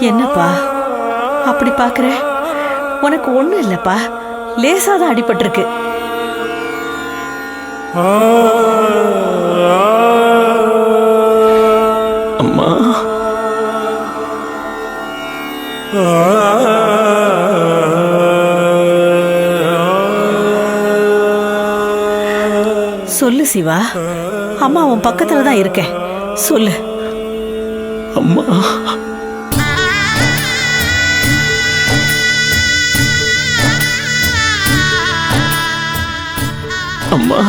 என்னப்பா அப்படி பாக்குற? உனக்கு ஒண்ணும் இல்லப்பா, லேசாதான் அடிபட்டிருக்கு. அம்மா, சொல்லு சிவா, அம்மா உன் பக்கத்துல தான் இருக்கேன், சொல்லு. அம்மா, அம்மா,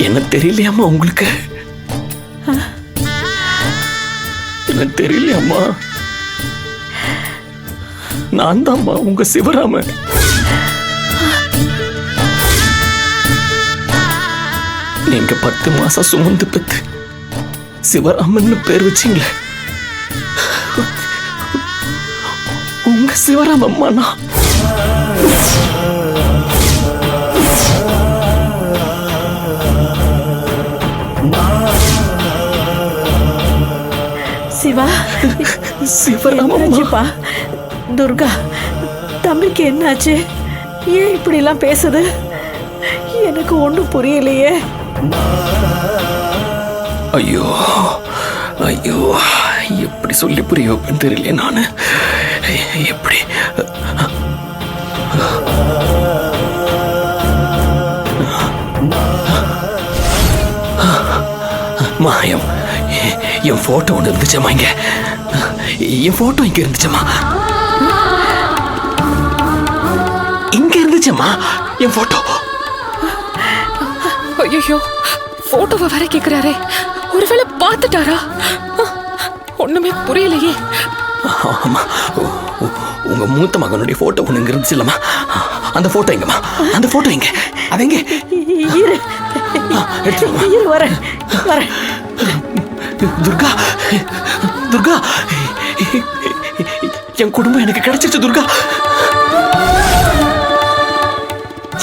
என்ன தெரியலையாம்மா உங்களுக்கு? என்ன தெரியலையாம்மா? நான் தான்மா உங்க சிவராமன். நீங்க 10 மாசம் சுமந்து பெத்து சிவராமன் பேர் வச்சீங்களே, உங்க சிவராமம்மா நான். சிவா, சிவராமம்மா. துர்கா, தம்பிக்கு என்னாச்சு? ஏன் இப்படி எல்லாம் பேசுது? எனக்கு ஒண்ணும் புரியலையே. ஐயோ ஐயோ, எப்படி சொல்லி புரிய வைப்பேன்னு தெரியலையே நானு. எப்படி மாயம், என் போட்டோ ஒன்று இருந்துச்சம்மா இங்க. என் போட்டோ இங்க இருந்துச்சம்மா, இங்க இருந்துச்சம்மா என் போட்டோ. ஐயோ, போட்டோவை வர கேக்குறாரே, ஒருவேளை பார்த்துட்டாரா? ஒண்ணுமே புரியலையே. ஆமா, உங்க மூத்த மகனுடைய போட்டோ ஒண்ணு இங்க இருந்துச்சு இல்லம்மா, அந்த போட்டோ எங்கம்மா? அந்த போட்டோ எங்க? அது எங்க? இரு இரு, வரேன் வரேன். துர்கா, துர்கா, என் குடும்பம் எனக்கு கிடைச்சிருச்சு துர்கா.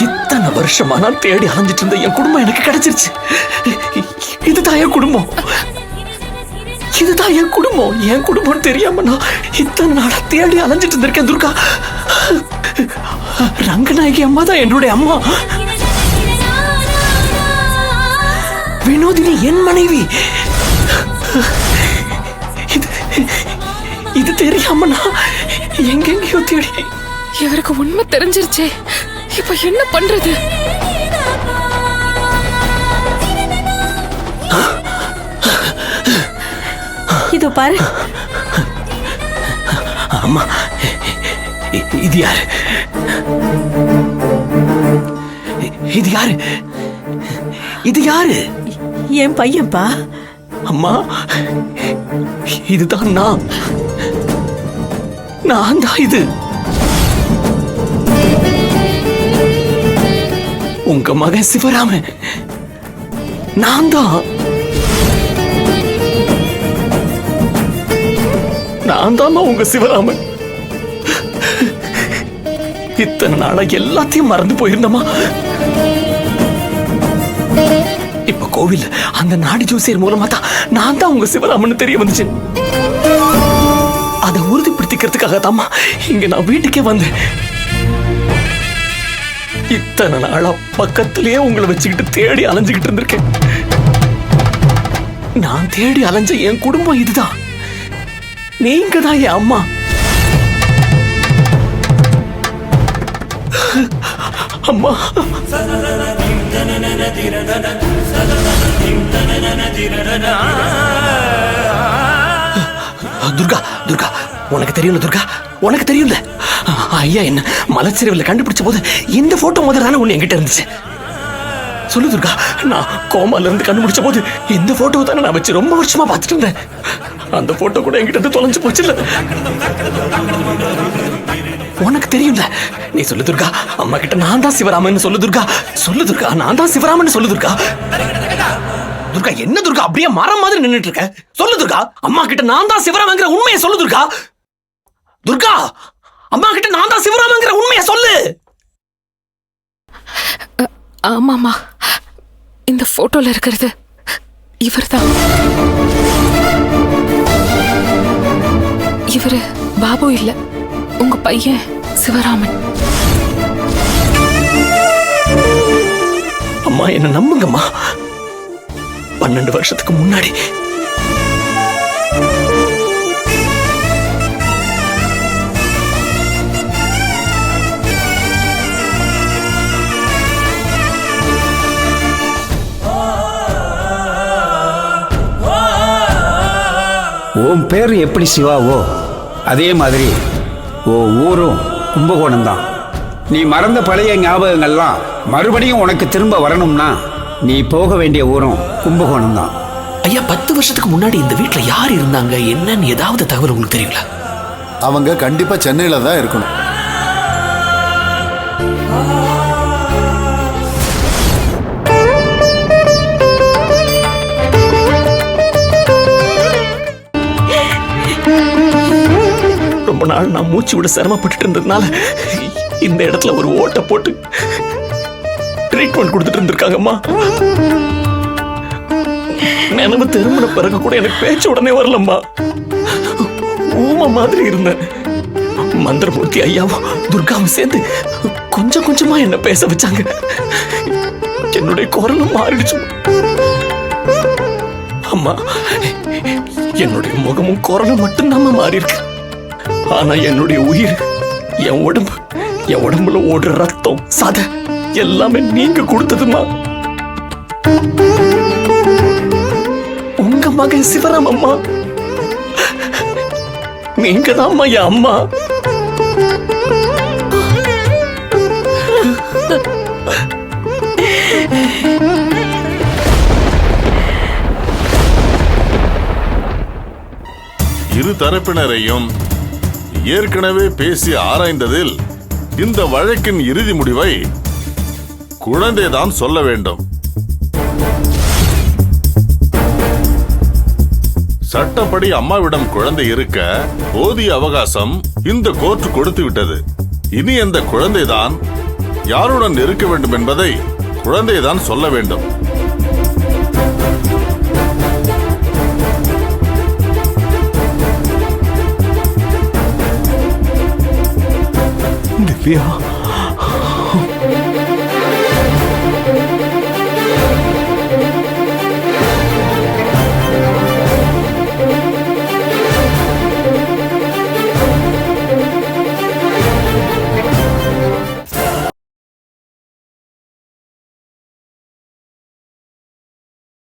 இத்தனை வருஷமா நான் தேடி அலைஞ்சிட்டு இருந்த என் குடும்பம் எனக்கு கிடைச்சிருச்சு. இதுதான் என் குடும்பம், இதுதான் என் குடும்பம். என் குடும்பம் தெரியாம நான் இத்தனை நாளா தேடி அலைஞ்சிட்டு இருந்திருக்கேன் துர்கா. ரங்கநாயகி அம்மா தான் என்னுடைய அம்மா. வினோதினி என் மனைவி. இது தெரியாம நான் எங்கெங்கயோ தேடி. இவருக்கு உண்மை தெரிஞ்சிருச்சே, இப்ப என்ன பண்றது? இதோ பாரு. அம்மா, இது யாரு? இது யாரு? இது யாரு? என் பையன்பா. அம்மா, இதுதான் நான். நான் தான் இது. உங்க மகன் சிவராமன் நான் தான். நான் தான் உங்க சிவராமன். இத்தனை நாளா எல்லாத்தையும் மறந்து போயிருந்தமா. இப்ப கோவில் அந்த நாடி ஜோசியர் மூலமா தான் நான் தான் உங்க சிவராமன் தெரிய வந்துச்சு. அதை உறுதிப்படுத்திக்கிறதுக்காக தாமா இங்க நான் வீட்டுக்கே வந்தேன். இத்தனை நாளா பக்கத்திலேயே உங்களை வச்சுக்கிட்டு தேடி அலைஞ்சுக்கிட்டு இருந்திருக்கேன். நான் தேடி அலைஞ்ச என் குடும்பம் இதுதான். நீங்க தான் என் அம்மா. அம்மா, துர்கா, துர்கா, உனக்கு தெரியும்ல துர்கா, உனக்கு தெரியும்ல. ஐயா என்ன மலைச்சரிவில் கண்டுபிடிச்ச போது இந்த போட்டோ முதல்ல தானே ஒண்ணு என்கிட்ட இருந்துச்சு. சொல்லு துர்கா, நான் கோமால இருந்து கண்டுபிடிச்ச போது இந்த போட்டோ தானே நான் வச்சு ரொம்ப வருஷமா பார்த்துட்டு இருந்தேன். அந்த போட்டோ கூட என்கிட்ட இருந்து தொலைஞ்சு போச்சு இல்ல. உனக்கு தெரியும்ல. நீ சொல்லு துர்கா, அம்மா கிட்ட நான் தான் சிவராமன் சொல்லு துர்கா. சொல்லு துர்கா, நான் தான் சிவராமன் சொல்லு துர்கா. துர்கா, என்ன துர்கா அப்படியே மரம் மாதிரி நின்னுட்டு இருக்க? சொல்லு துர்கா, அம்மா கிட்ட நான் தான் சிவராமங்கிற உண்மையை சொல்லு துர்கா. துர்கா, அம்மா கிட்ட நான் தான் சிவராமங்கிற உண்மையை சொல்லு. ஆமாமா, இந்த போட்டோல இருக்கிறது இவர்தான். இவரு பாபு இல்ல, உங்க பையன் சிவராமன். அம்மா என்ன நம்புங்கம்மா. 12 வருஷத்துக்கு முன்னாடி உன் பேர் எப்படி சிவாவோ அதே மாதிரி ஓ ஊரும் கும்பகோணம் தான். நீ மறந்த பழைய ஞாபகங்கள்லாம் மறுபடியும் உனக்கு திரும்ப வரணும்னா நீ போக வேண்டிய ஊரும் கும்பகோணம் தான். ஐயா 10 வருஷத்துக்கு முன்னாடி இந்த வீட்டுல யார் இருந்தாங்க என்னன்னு ஏதாவது தகவல் உங்களுக்கு தெரியுங்களா? அவங்க கண்டிப்பா சென்னையில தான் இருக்கணும். ரொம்ப நாள் நான் மூச்சு விட சிரமப்பட்டு இருந்ததுனால இந்த இடத்துல ஒரு ஓட்டை போட்டு ட்ரீட்மெண்ட் கொடுத்துட்டு இருந்திருக்காங்கம்மா. நினைவு திரும்பின பிறகு கூட எனக்கு பேச்சு உடனே வரலம்மா. ஊமை மாதிரி இருந்தேன். மந்திரமூர்த்தி ஐயாவும் துர்காவும் சேர்ந்து கொஞ்சம் கொஞ்சமா என்ன பேச வச்சாங்க. என்னுடைய குரலும் மாறிடுச்சு அம்மா. என்னுடைய முகமும் குரலும் மட்டும்தான் மாறி இருக்கு. ஆனா என்னுடைய உயிர், என் உடம்புல ஓடுற ரத்தம், சதை எல்லாமே நீங்க கொடுத்ததுமா. உங்க மகன் சிவராம் அம்மா, நீங்க தான் அம்மா என் அம்மா. இரு தரப்பினரையும் ஏற்கனவே பேசி ஆராய்ந்ததில் இந்த வழக்கின் இறுதி முடிவை குழந்தைதான் சொல்ல வேண்டும். சட்டப்படி அம்மாவிடம் குழந்தை இருக்க போதிய அவகாசம் இந்த கோர்ட் கொடுத்து விட்டது. இனி அந்த குழந்தைதான் யாருடன் இருக்க வேண்டும் என்பதை குழந்தைதான் சொல்ல வேண்டும். திவ்யா